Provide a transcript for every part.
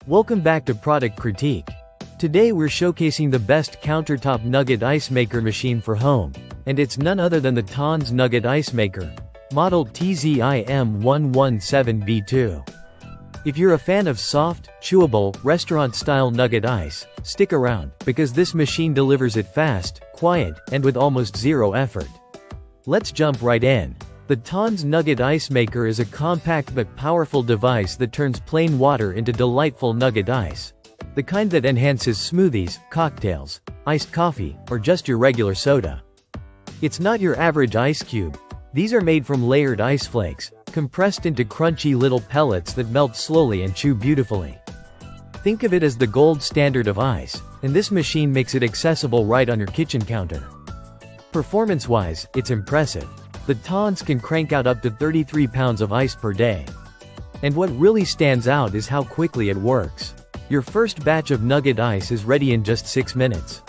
Welcome back to Product Critique. Today we're showcasing the best countertop nugget ice maker machine for home, and it's none other than the Totnz Nugget ice maker, model TZIM117B2. If you're a fan of soft, chewable, restaurant-style nugget ice, stick around, because this machine delivers it fast, quiet, and with almost zero effort. Let's jump right in. The Totnz Nugget ice maker is a compact but powerful device that turns plain water into delightful nugget ice. The kind that enhances smoothies, cocktails, iced coffee, or just your regular soda. It's not your average ice cube. These are made from layered ice flakes, compressed into crunchy little pellets that melt slowly and chew beautifully. Think of it as the gold standard of ice, and this machine makes it accessible right on your kitchen counter. Performance-wise, it's impressive. The Totnz can crank out up to 33 pounds of ice per day. And what really stands out is how quickly it works. Your first batch of nugget ice is ready in just 6 minutes.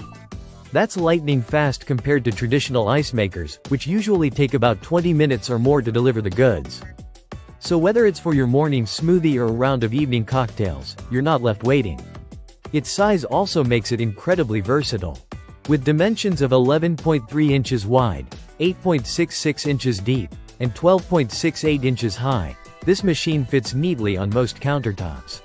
That's lightning fast compared to traditional ice makers, which usually take about 20 minutes or more to deliver the goods. So whether it's for your morning smoothie or a round of evening cocktails, you're not left waiting. Its size also makes it incredibly versatile. With dimensions of 11.3 inches wide, 8.66 inches deep, and 12.68 inches high, this machine fits neatly on most countertops.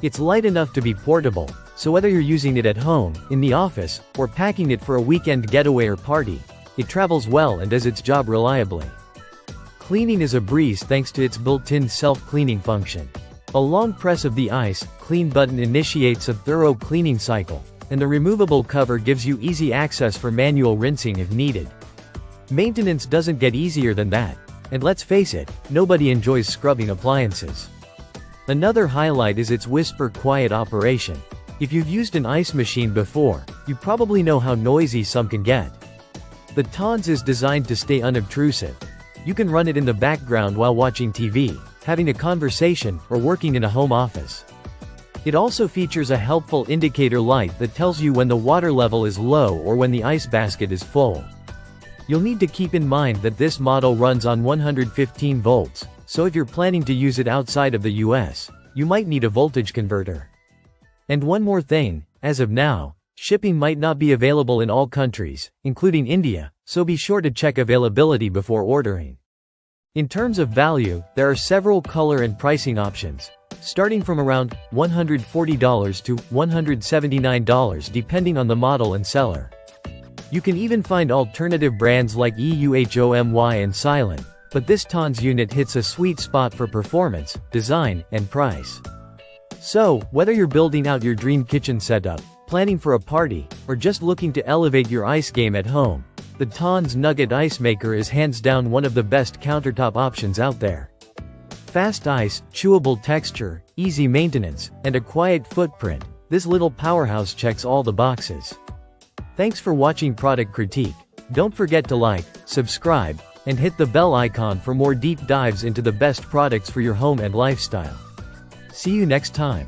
It's light enough to be portable, so whether you're using it at home, in the office, or packing it for a weekend getaway or party, it travels well and does its job reliably. Cleaning is a breeze thanks to its built-in self-cleaning function. A long press of the ice clean button initiates a thorough cleaning cycle, and the removable cover gives you easy access for manual rinsing if needed. Maintenance doesn't get easier than that, and let's face it, nobody enjoys scrubbing appliances. Another highlight is its whisper-quiet operation. If you've used an ice machine before, you probably know how noisy some can get. The Totnz is designed to stay unobtrusive. You can run it in the background while watching TV, having a conversation, or working in a home office. It also features a helpful indicator light that tells you when the water level is low or when the ice basket is full. You'll need to keep in mind that this model runs on 115 volts, so if you're planning to use it outside of the US, you might need a voltage converter. And one more thing, as of now, shipping might not be available in all countries, including India, so be sure to check availability before ordering. In terms of value, there are several color and pricing options, starting from around $140 to $179 depending on the model and seller. You can even find alternative brands like EUHOMY and Silent, but this Totnz unit hits a sweet spot for performance, design, and price. So, whether you're building out your dream kitchen setup, planning for a party, or just looking to elevate your ice game at home, the Totnz Nugget ice maker is hands down one of the best countertop options out there. Fast ice, chewable texture, easy maintenance, and a quiet footprint, this little powerhouse checks all the boxes. Thanks for watching Product Critique. Don't forget to like, subscribe, and hit the bell icon for more deep dives into the best products for your home and lifestyle. See you next time.